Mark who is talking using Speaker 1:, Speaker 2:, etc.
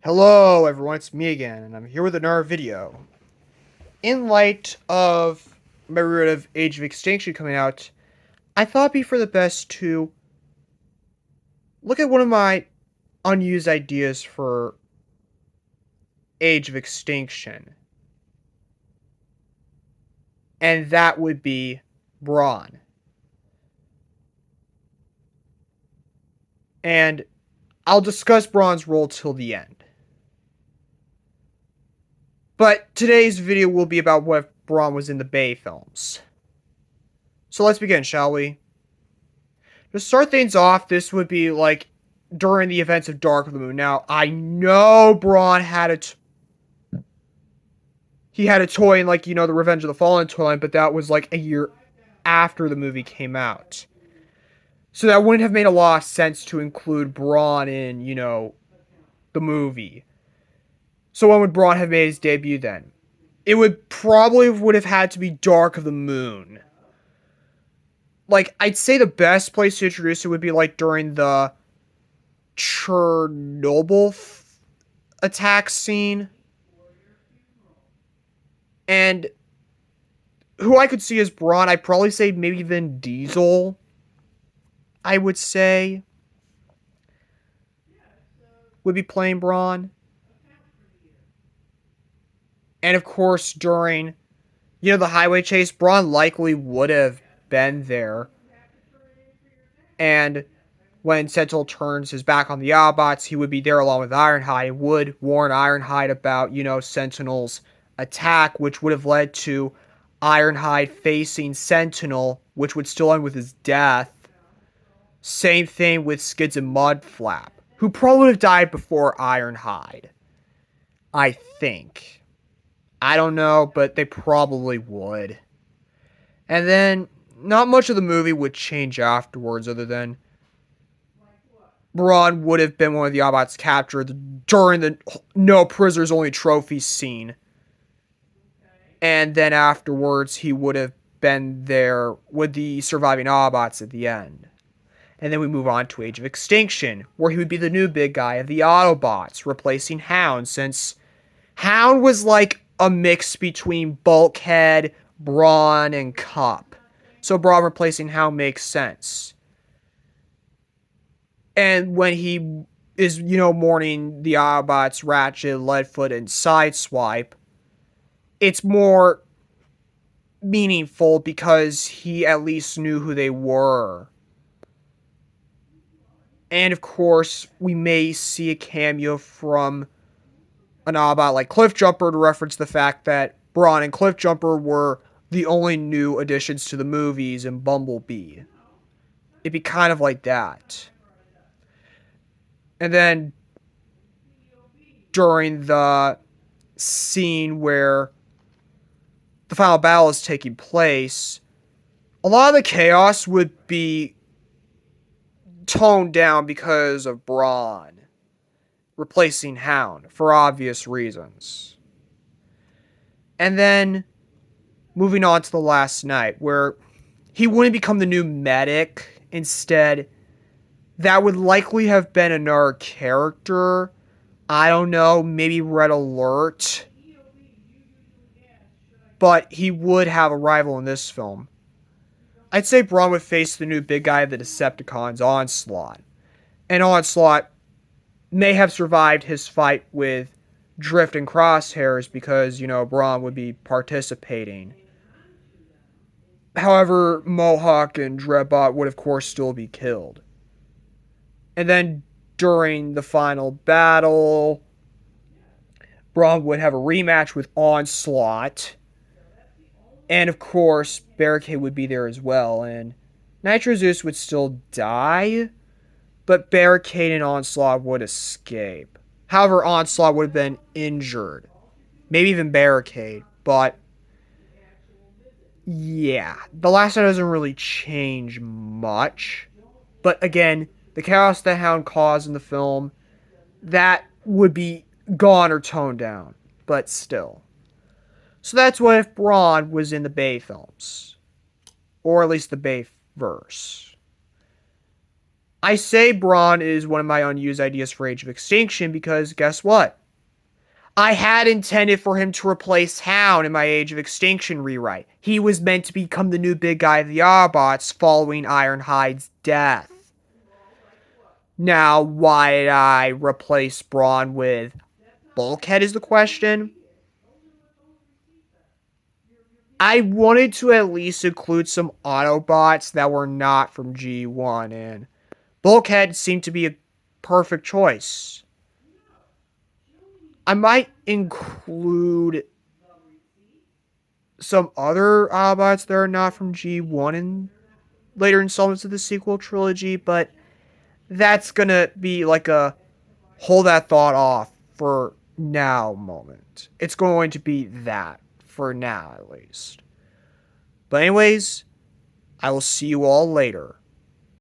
Speaker 1: Hello everyone, it's me again, and I'm here with another video. In light of my root of Age of Extinction coming out, I thought it'd be for the best to look at one of my unused ideas for Age of Extinction. And that would be Brawn. And I'll discuss Brawn's role till the end. But today's video will be about what Brawn was in the Bay films. So let's begin, shall we? To start things off, this would be like during the events of Dark of the Moon. Now, I know Braun had he had a toy in, like, the Revenge of the Fallen toy line, but that was like a year after the movie came out. So that wouldn't have made a lot of sense to include Braun in, the movie. So when would Braun have made his debut then? It would have had to be Dark of the Moon. Like, I'd say the best place to introduce it would be like during the Chernobyl attack scene. And who I could see as Braun, I'd probably say maybe Vin Diesel. I would say would be playing Braun. And of course, during the highway chase, Braun likely would have been there. And when Sentinel turns his back on the Autobots, he would be there along with Ironhide. It would warn Ironhide about, Sentinel's attack, which would have led to Ironhide facing Sentinel, which would still end with his death. Same thing with Skids and Mudflap, who probably would have died before Ironhide. I think. I don't know, but they probably would. And then, not much of the movie would change afterwards, other than Braun would have been one of the Autobots captured during the No Prisoners Only trophy scene. And then afterwards, he would have been there with the surviving Autobots at the end. And then we move on to Age of Extinction, where he would be the new big guy of the Autobots, replacing Hound, since Hound was like a mix between Bulkhead, Brawn, and Cup. So Brawn replacing Hound makes sense. And when he is, mourning the Autobots, Ratchet, Leadfoot, and Sideswipe, it's more meaningful because he at least knew who they were. And of course, we may see a cameo from an Autobot like Cliffjumper to reference the fact that Brawn and Cliffjumper were the only new additions to the movies in Bumblebee. It'd be kind of like that. And then during the scene where the final battle is taking place, a lot of the chaos would be toned down because of Brawn replacing Hound for obvious reasons. And then moving on to the last night, where he wouldn't become the new medic. Instead, that would likely have been another character. I don't know, maybe Red Alert. But he would have a rival in this film. I'd say Brawn would face the new big guy of the Decepticons, Onslaught. And Onslaught may have survived his fight with Drift and Crosshairs because, Brawn would be participating. However, Mohawk and Dreadbot would, of course, still be killed. And then during the final battle, Brawn would have a rematch with Onslaught. And of course, Barricade would be there as well. And Nitro Zeus would still die, but Barricade and Onslaught would escape. However, Onslaught would have been injured. Maybe even Barricade. But yeah, the last night doesn't really change much. But again, the chaos that Hound caused in the film, that would be gone or toned down. But still. So that's what if Brawn was in the Bay films. Or at least the Bayverse. I say Brawn is one of my unused ideas for Age of Extinction because guess what? I had intended for him to replace Hound in my Age of Extinction rewrite. He was meant to become the new big guy of the Autobots following Ironhide's death. Now, why did I replace Brawn with Bulkhead is the question. I wanted to at least include some Autobots that were not from G1, and Bulkhead seemed to be a perfect choice. I might include some other Autobots that are not from G1 in later installments of the sequel trilogy, but that's gonna be like a hold that thought off for now moment. It's going to be that for now, at least. But anyways, I will see you all later.